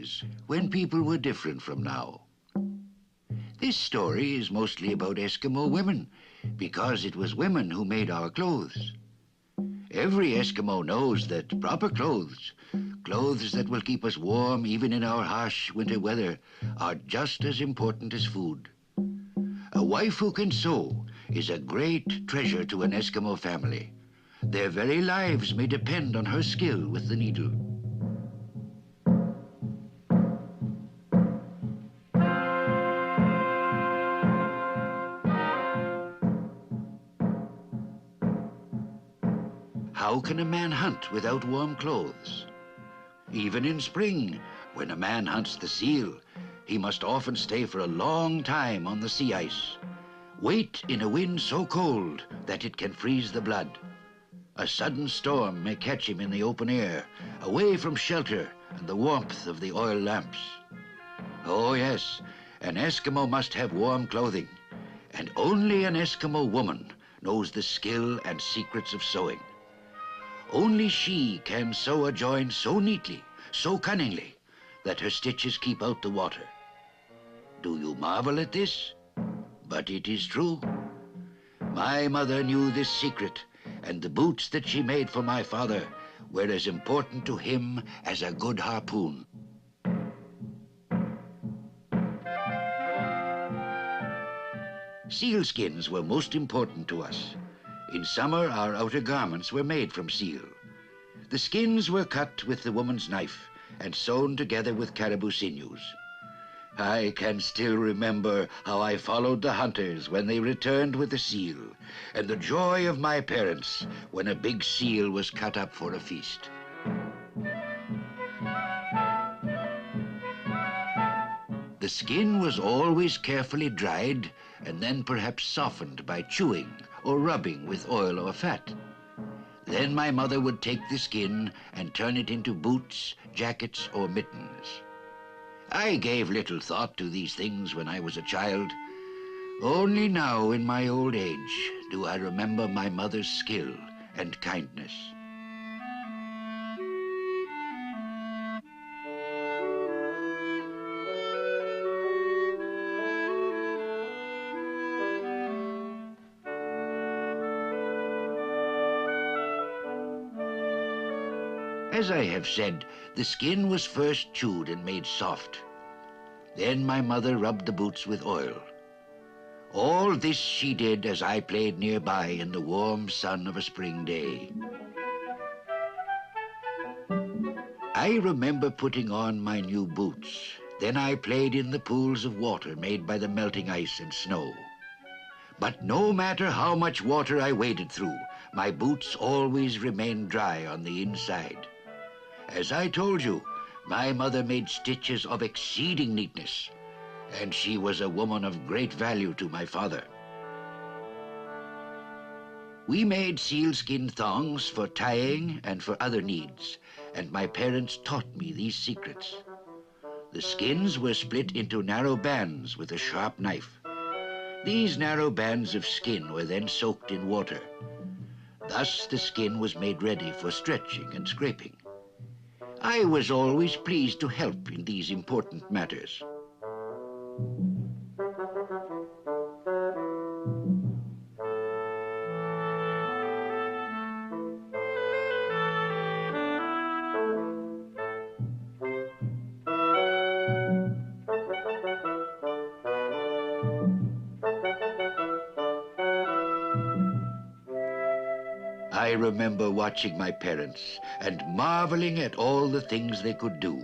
days when people were different from now. This story is mostly about Eskimo women because it was women who made our clothes. Every Eskimo knows that proper clothes, clothes that will keep us warm even in our harsh winter weather, are just as important as food. A wife who can sew is a great treasure to an Eskimo family. Their very lives may depend on her skill with the needle. How can a man hunt without warm clothes? Even in spring, when a man hunts the seal, he must often stay for a long time on the sea ice. Wait in a wind so cold that it can freeze the blood. A sudden storm may catch him in the open air, away from shelter and the warmth of the oil lamps. Oh yes, an Eskimo must have warm clothing, and only an Eskimo woman knows the skill and secrets of sewing. Only she can sew a join so neatly, so cunningly, that her stitches keep out the water. Do you marvel at this? But it is true. My mother knew this secret, and the boots that she made for my father were as important to him as a good harpoon. Sealskins were most important to us. In summer, our outer garments were made from seal. The skins were cut with the woman's knife and sewn together with caribou sinews. I can still remember how I followed the hunters when they returned with the seal, and the joy of my parents when a big seal was cut up for a feast. The skin was always carefully dried and then perhaps softened by chewing or rubbing with oil or fat. Then my mother would take the skin and turn it into boots, jackets, or mittens. I gave little thought to these things when I was a child. Only now in my old age do I remember my mother's skill and kindness. As I have said, the skin was first chewed and made soft. Then my mother rubbed the boots with oil. All this she did as I played nearby in the warm sun of a spring day. I remember putting on my new boots. Then I played in the pools of water made by the melting ice and snow. But no matter how much water I waded through, my boots always remained dry on the inside. As I told you, my mother made stitches of exceeding neatness, and she was a woman of great value to my father. We made sealskin thongs for tying and for other needs, and my parents taught me these secrets. The skins were split into narrow bands with a sharp knife. These narrow bands of skin were then soaked in water. Thus the skin was made ready for stretching and scraping. I was always pleased to help in these important matters. I remember watching my parents and marveling at all the things they could do.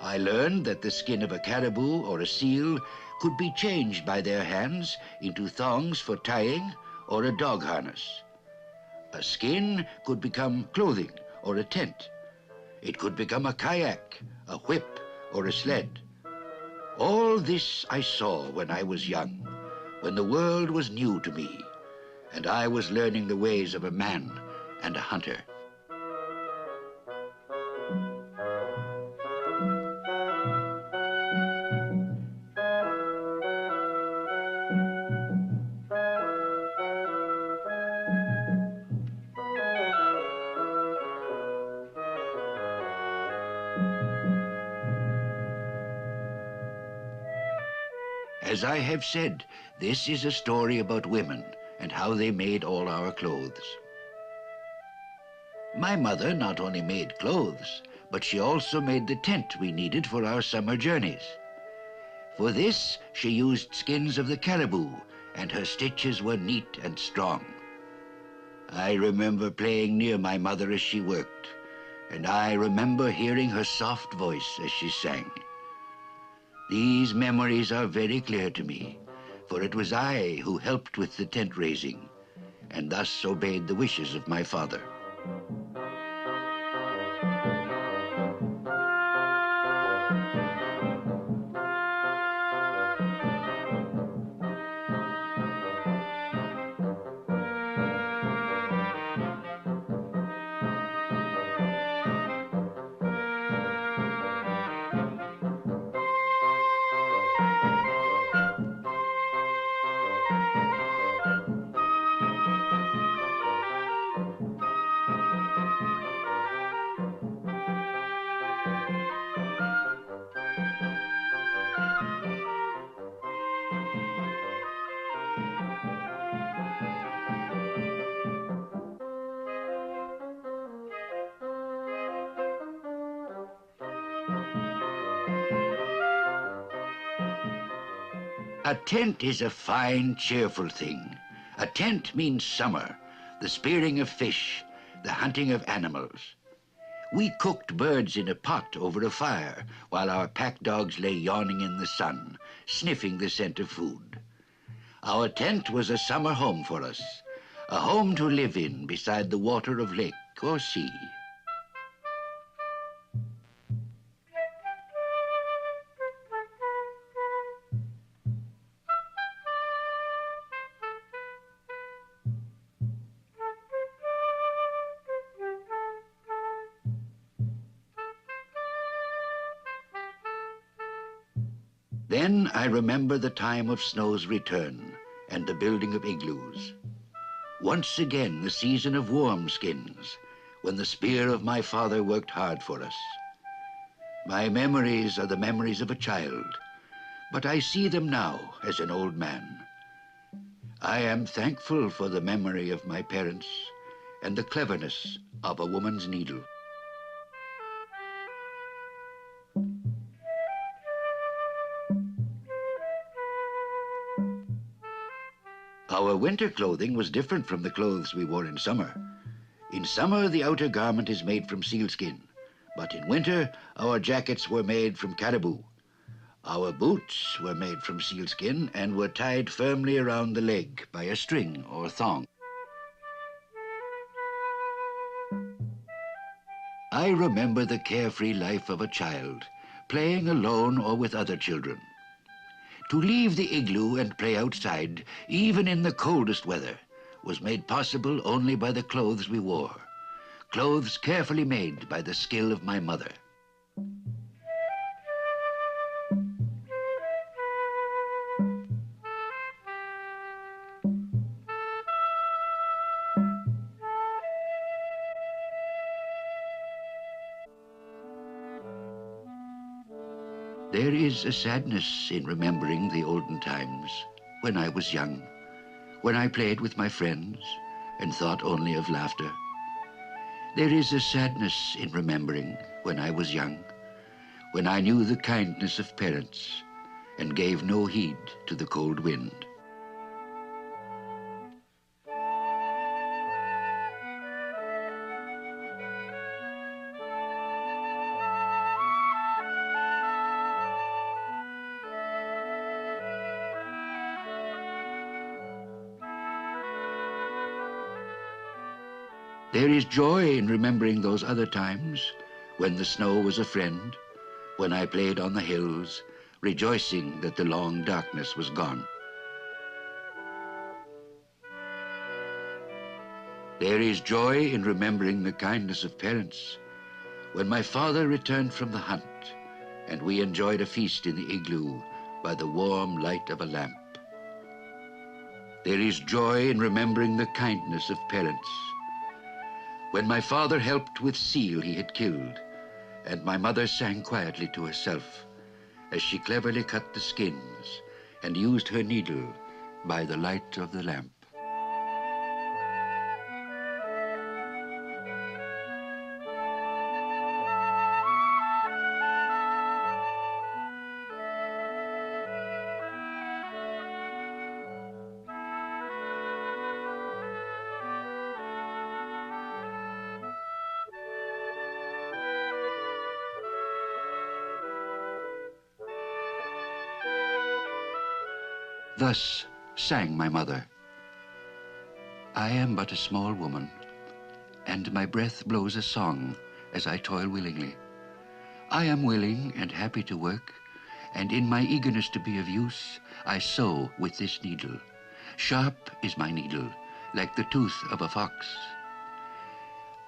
I learned that the skin of a caribou or a seal could be changed by their hands into thongs for tying or a dog harness. A skin could become clothing or a tent. It could become a kayak, a whip, or a sled. All this I saw when I was young, when the world was new to me, and I was learning the ways of a man and a hunter. As I have said, this is a story about women and how they made all our clothes. My mother not only made clothes, but she also made the tent we needed for our summer journeys. For this, she used skins of the caribou, and her stitches were neat and strong. I remember playing near my mother as she worked, and I remember hearing her soft voice as she sang. These memories are very clear to me, for it was I who helped with the tent raising, and thus obeyed the wishes of my father. A tent is a fine, cheerful thing. A tent means summer, the spearing of fish, the hunting of animals. We cooked birds in a pot over a fire while our pack dogs lay yawning in the sun, sniffing the scent of food. Our tent was a summer home for us, a home to live in beside the water of lake or sea. Then I remember the time of snow's return and the building of igloos. Once again, the season of warm skins, when the spear of my father worked hard for us. My memories are the memories of a child, but I see them now as an old man. I am thankful for the memory of my parents and the cleverness of a woman's needle. Our winter clothing was different from the clothes we wore in summer. In summer, the outer garment is made from sealskin, but in winter, our jackets were made from caribou. Our boots were made from sealskin and were tied firmly around the leg by a string or thong. I remember the carefree life of a child, playing alone or with other children. To leave the igloo and play outside, even in the coldest weather, was made possible only by the clothes we wore, clothes carefully made by the skill of my mother. There is a sadness in remembering the olden times when I was young, when I played with my friends and thought only of laughter. There is a sadness in remembering when I was young, when I knew the kindness of parents and gave no heed to the cold wind. There is joy in remembering those other times when the snow was a friend, when I played on the hills, rejoicing that the long darkness was gone. There is joy in remembering the kindness of parents, when my father returned from the hunt and we enjoyed a feast in the igloo by the warm light of a lamp. There is joy in remembering the kindness of parents, when my father helped with seal he had killed, and my mother sang quietly to herself as she cleverly cut the skins and used her needle by the light of the lamp. Thus sang my mother. I am but a small woman, and my breath blows a song as I toil willingly. I am willing and happy to work, and in my eagerness to be of use, I sew with this needle. Sharp is my needle, like the tooth of a fox.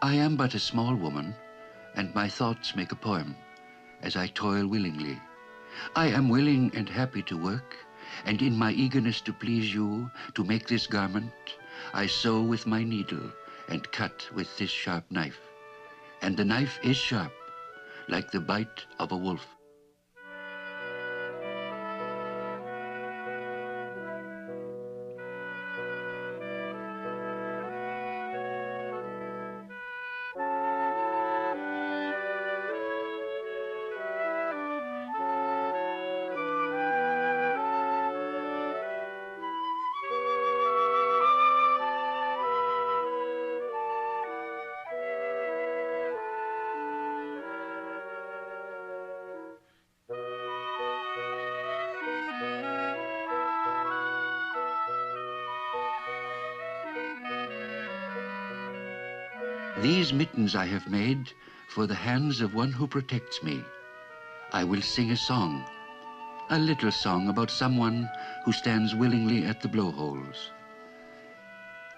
I am but a small woman, and my thoughts make a poem as I toil willingly. I am willing and happy to work, and in my eagerness to please you, to make this garment, I sew with my needle and cut with this sharp knife. And the knife is sharp, like the bite of a wolf. These mittens I have made for the hands of one who protects me. I will sing a song, a little song about someone who stands willingly at the blowholes.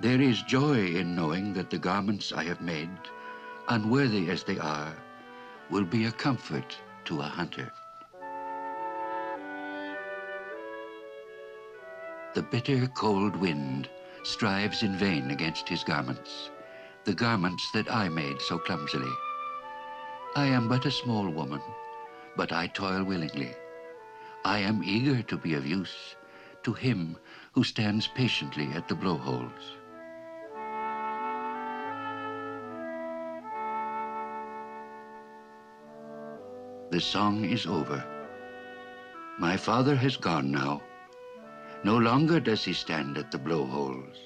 There is joy in knowing that the garments I have made, unworthy as they are, will be a comfort to a hunter. The bitter cold wind strives in vain against his garments, the garments that I made so clumsily. I am but a small woman, but I toil willingly. I am eager to be of use to him who stands patiently at the blowholes. The song is over. My father has gone now. No longer does he stand at the blowholes.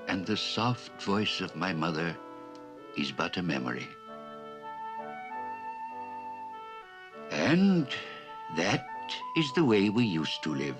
And the soft voice of my mother is but a memory. And that is the way we used to live.